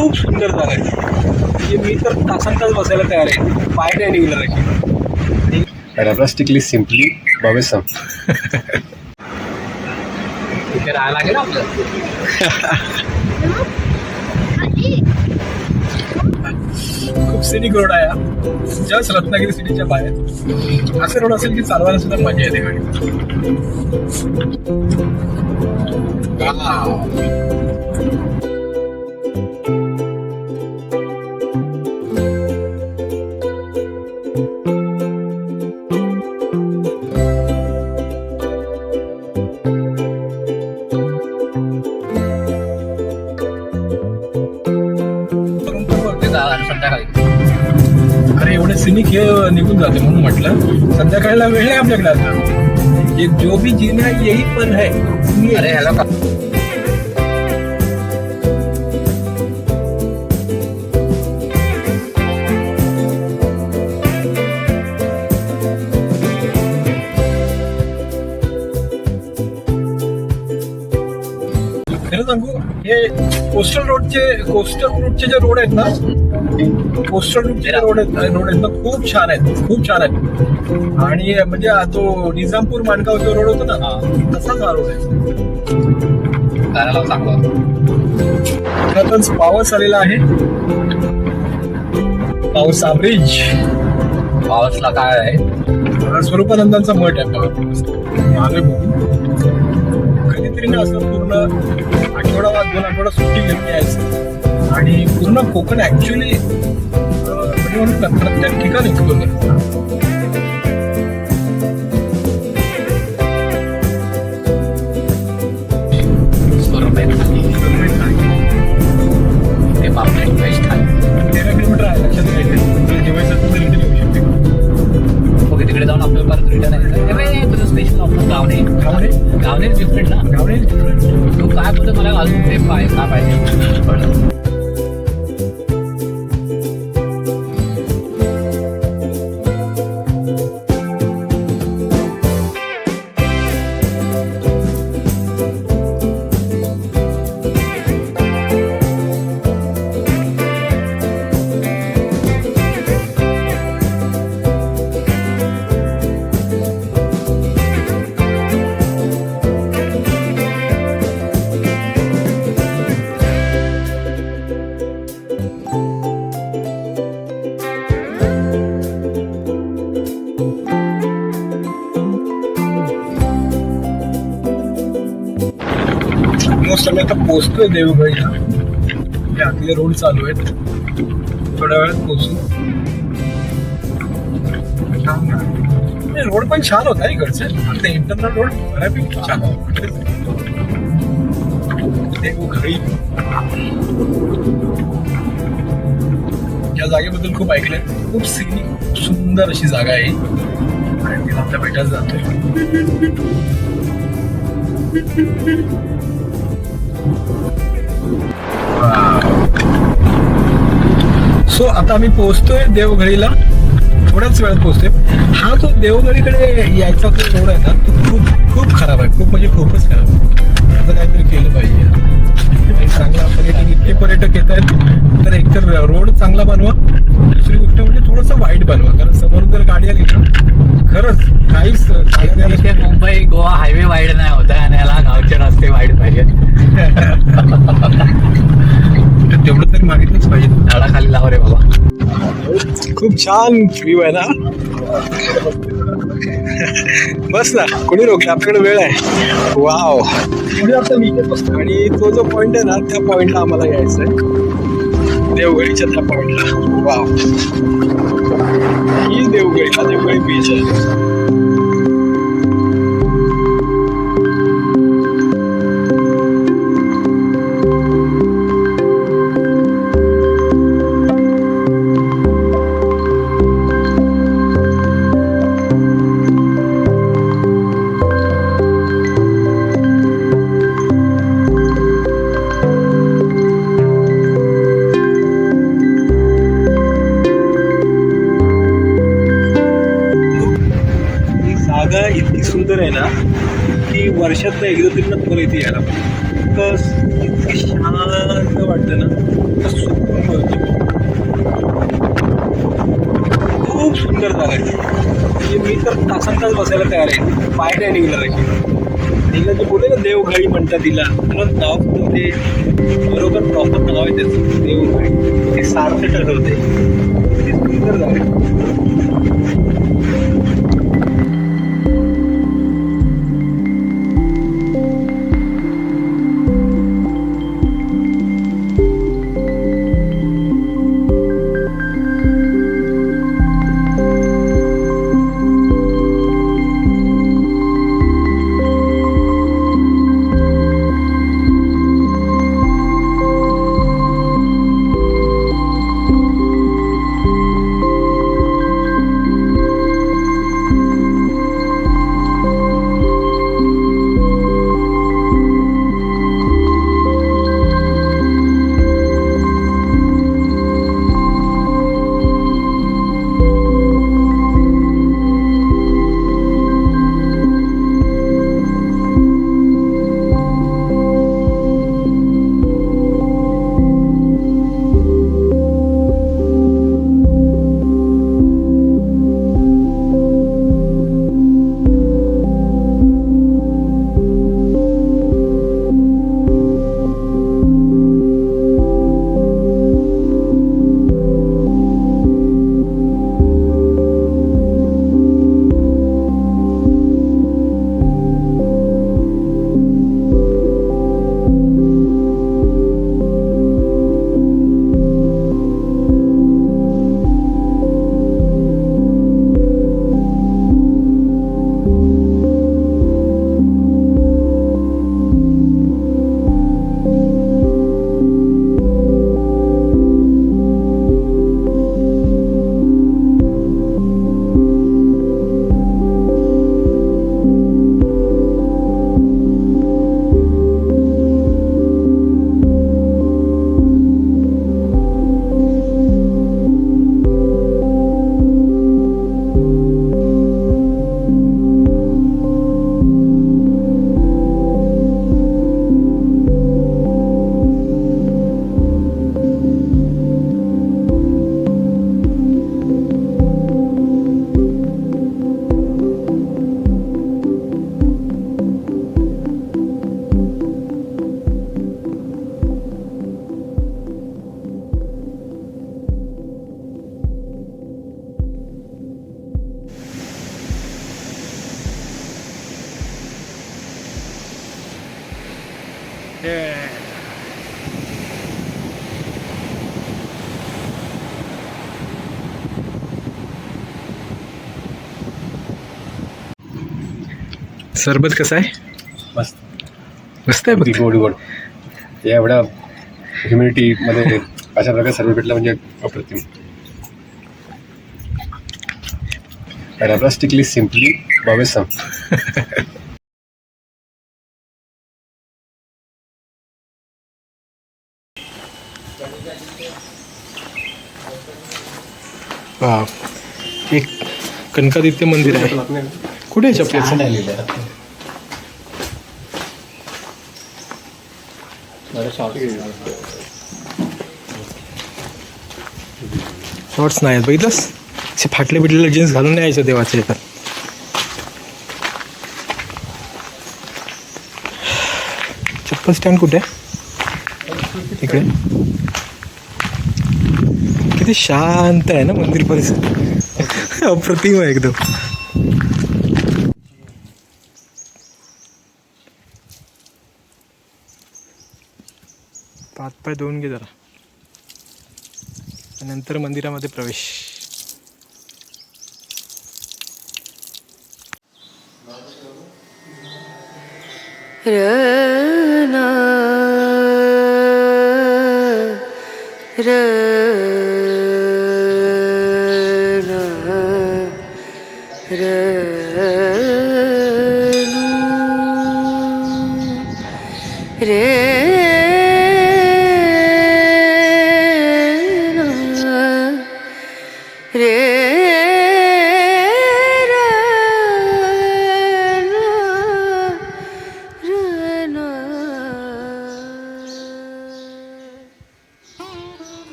खूप सुंदर जागा आहे. म्हणजे मी तर तासन-तास बसायला तयार आहे, पाय नाही निघणार अशी. रॅब्रास्टिकली सिम्पली बवेसम. तिथे राहायला लागेल आपलं. खूप सिनिक रोड आहे हा. जस्ट रत्नागिरी सिटीच्या बाहेर. असे रोड असेल की चालवायला सुद्धा मजा येते गाडी. संध्याकाळी अरे एवढे सिनिक हे निघून जाते म्हणून म्हटलं संध्याकाळला वेळ आहे आपल्याकडे आता. ये जो भी जीना है यही पण है. अरे हॅलो का खरं सांगू हे कोस्टल रूटचे जे रोड आहेत ना, कोस्टल रूटचे रोड आहेत ना, खूप छान आहेत. आणि म्हणजे तो निजामपूर माणगाव जो रोड होता ना, तसाच हा रोड आहे. करायला चांगलं. आताच पाऊस आलेला आहे. पाऊस ब्रिज पावसला काय आहे स्वरूपानंदांचा मठ आहे मागे बघून. कधीतरी ना असं पूर्ण आठवडा 2 आठवडा सुट्टी घेऊन यायचं आणि पूर्ण कोकण ऍक्च्युली म्हणजे प्रत्येक ठिकाणी एक्सप्लोर करायचं. ते पापलेट बेस्ट आहे. 13 किलोमीटर आहे. लक्षात घ्यायचं जेवायचं तू रिटर्न येऊ शकते. ओके तिकडे जाऊन आपल्याला परत रिटर्न आहे. तुझं स्पेशल ऑप्शन गावणे डिफरंट ना. गावडे तू काय बोलतो मला अजून ते काय पाहिजे कळलं. आम्ही आता पोहोचतोय देवगडला. हे आतले रोड चालू आहेत. थोड्या वेळात पोहोचू. रोड पण छान होता इकडचे. आता इंटरनल रोड बऱ्यापैकी छान होता. देवघडी या जागेबद्दल खूप ऐकलंय. खूप सिनिक सुंदर अशी जागा आहे आणि मी आपल्या भेटायला जातोय. सो आता आम्ही पोहोचतोय देवघडीला. थोड्याच वेळात पोहोचतोय. हा जो देवघडीकडे यायचा जो रोड आहे ना, तो खूप खराब आहे. खूप म्हणजे खूपच खराब आहे. आता काहीतरी केलं पाहिजे. चांगला इतके पर्यटक येत आहेत तर एकतर रोड चांगला बनवा. दुसरी गोष्ट म्हणजे थोडंसं वाईट बनवा. कारण समोरून जर गाडी आली ना खरंच काहीच मुंबई गोवा हायवे वाईड नाही होता आणि याला गावचे रस्ते वाईड पाहिजे. तेवढं तरी मागितलंच पाहिजे. झाडाखाली लाव रे बाबा. खूप छान व्ह्यू आहे ना. बस ना, कोणी रोखलं? आपल्याकडे वेळ आहे. वाव. पुढे आता मी इथे बसतो आणि तो जो पॉइंट आहे ना त्या पॉइंटला आम्हाला यायचं आहे. देवगडीच्या त्या पॉइंटला. वाव. ही देवगडी बीच आहे. इतकी सुंदर आहे ना की वर्षात एकदा तरी ना तुम्हाला इथे यायला पाहिजे. इतकं शांत वाटतं ना. तास बसायला तयार आहे, पाय नाही निघणार अशी. तिला जे बोलले ना देवघळी म्हणतात तिला, तुला नाव सुद्धा ते बरोबर प्रॉपर नाव आहे त्याचं, देवघळी. ते सारखं ठरवते, ते सुंदर झाले. सरबत कसं आहे? मस्त मस्त आहे अगदी बघ. गोड गोड. या एवढ्या ह्युमिडिटीमध्ये अशा प्रकारे सर्व भेटला म्हणजे अप्रतिम. रॅब्रास्टिकली सिम्पली बावेसम. वा, एक कनकादित्य मंदिर आहे. कुठे आहे चपलेचं? शॉर्ट्स नाही आहेत बघितलंस, असे फाटले बिटलेले जीन्स घालून नाही यायचं देवाच्या येतात. चप्पल स्टँड कुठे आहे? इकडे. किती शांत आहे ना मंदिर परिसर, अप्रतिम आहे एकदम. हात पाय धुवून घे जरा, नंतर मंदिरामध्ये प्रवेश.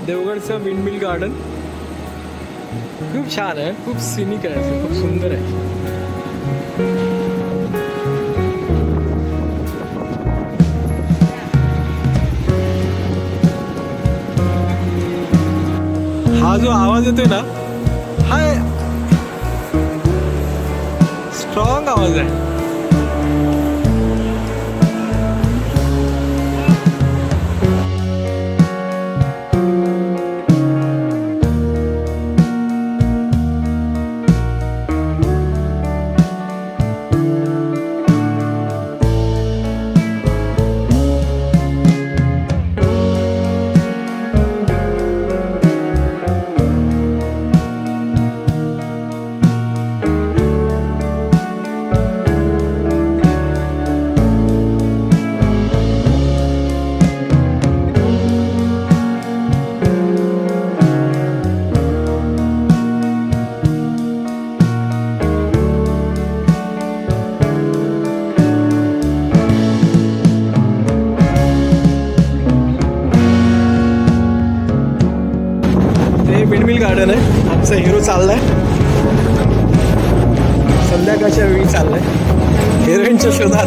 देवगडचं विंडमिल गार्डन खूप छान आहे, खूप सिनिक आहे, खूप सुंदर आहे. हा जो आवाज येतोय ना, हा स्ट्रॉंग आवाज आहे. विंडमिल गार्डन आहे. आमचा हिरो चाललाय, संध्याकाळच्या वेळी चाललाय हिरोईनच्या शोधात.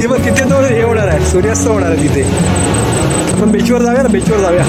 ती बघ तिथे तो हे होणार आहे, सूर्यास्त होणार आहे तिथे. आपण बीचवर जाऊया ना, बीचवर जाऊया.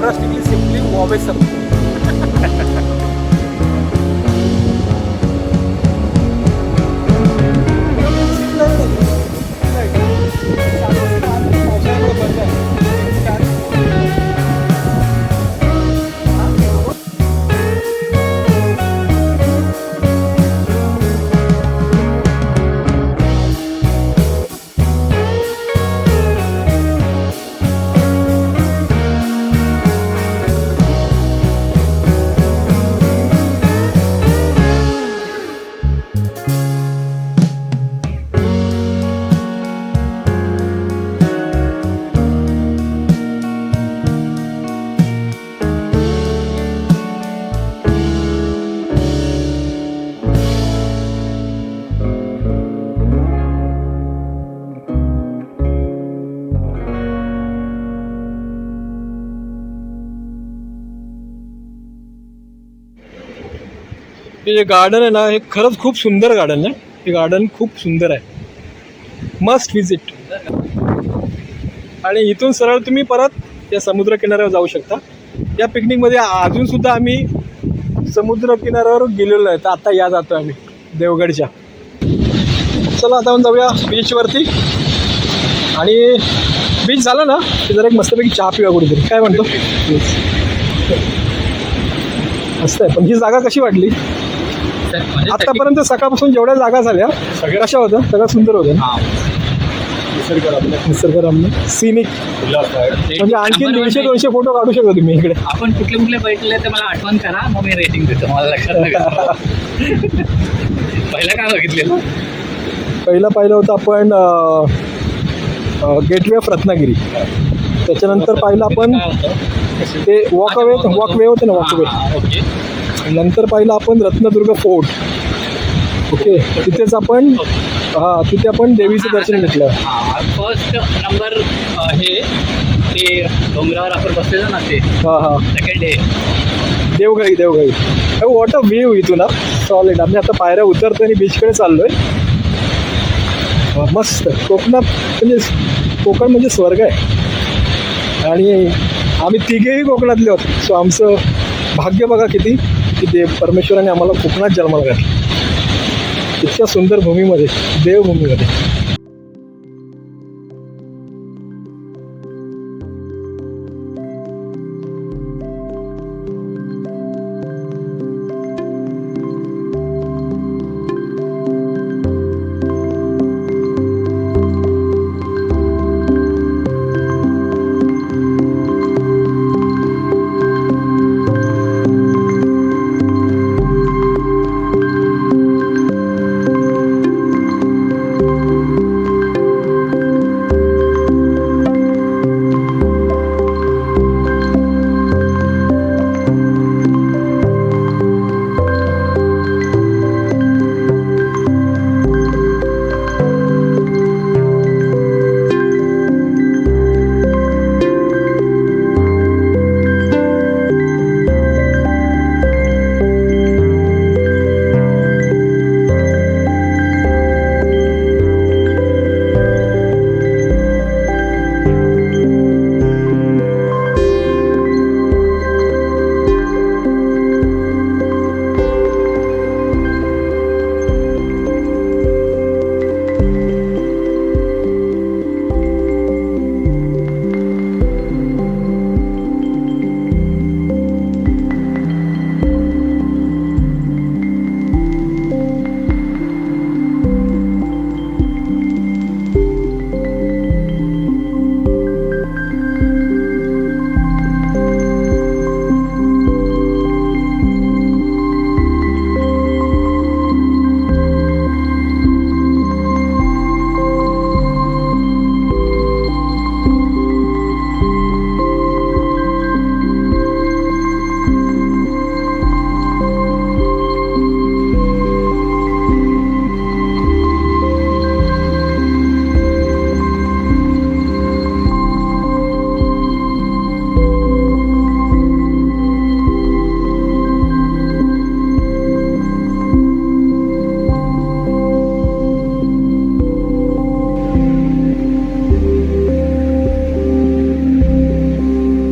Rapidly, simply always something. हे जे गार्डन आहे ना, हे खरंच खूप सुंदर गार्डन आहे. हे गार्डन खूप सुंदर आहे, मस्ट विजिट. आणि इथून सरळ तुम्ही परत या समुद्र किनाऱ्यावर जाऊ शकता. या पिकनिकमध्ये अजून सुद्धा आम्ही समुद्र किनाऱ्यावर गेलेलो आहे, तर आता या जातो आम्ही देवगडच्या. चला आता आपण जाऊया बीचवरती. आणि बीच झाला ना की जरा एक मस्तपैकी चहा पिऊया कुठेतरी, काय म्हणतो? मस्त आहे. पण ही जागा कशी वाटली आतापर्यंत? सकाळपासून जेवढ्या जागा झाल्या कशा होत्या? सगळ्या सुंदर होत्या, निसर्गरम्य, सिनिक. म्हणजे आणखी 100-200 फोटो काढू शकतो तुम्ही इकडे. आपण कुठले कुठले बघितले ते मला आठवण करा, मग मी रेटिंग देतो. मला लक्षात नाही. पहिला काय बघितलेलं? पहिलं पाहिलं होतं आपण गेटवे ऑफ रत्नागिरी. त्याच्यानंतर पाहिलं आपण ते वॉकवे होते ना, वॉकवे. ओके. नंतर पाहिलं आपण रत्नदुर्ग फोर्ट. ओके, तिथेच आपण तिथे आपण देवीचं दर्शन घेतलं. फर्स्ट नंबर हे ते डोंगरावर आपण बसलेलं ना, ते सेकंड डे देवघाई. वॉट अ व्ह्यू इथून ना, सॉलिड. आम्ही आता पायऱ्या उतरतो आणि बीचकडे चाललोय. मस्त. कोकण म्हणजे स्वर्ग आहे. आणि आम्ही तिघेही कोकणातले होतो. सो आमचं भाग्य बघा किती, की परमेश्वराने आम्हाला कोकणात जन्माला घातलं. इतक्या सुंदर भूमीमध्ये, देवभूमीमध्ये.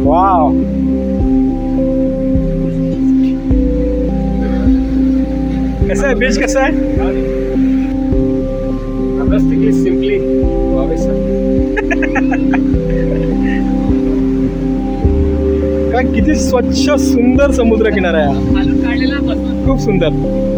वाव, कसं आहे बीच, कसं आहे? सिम्पली काय किती स्वच्छ सुंदर समुद्र किनारा आहे हा. काढलेला बस खूप सुंदर.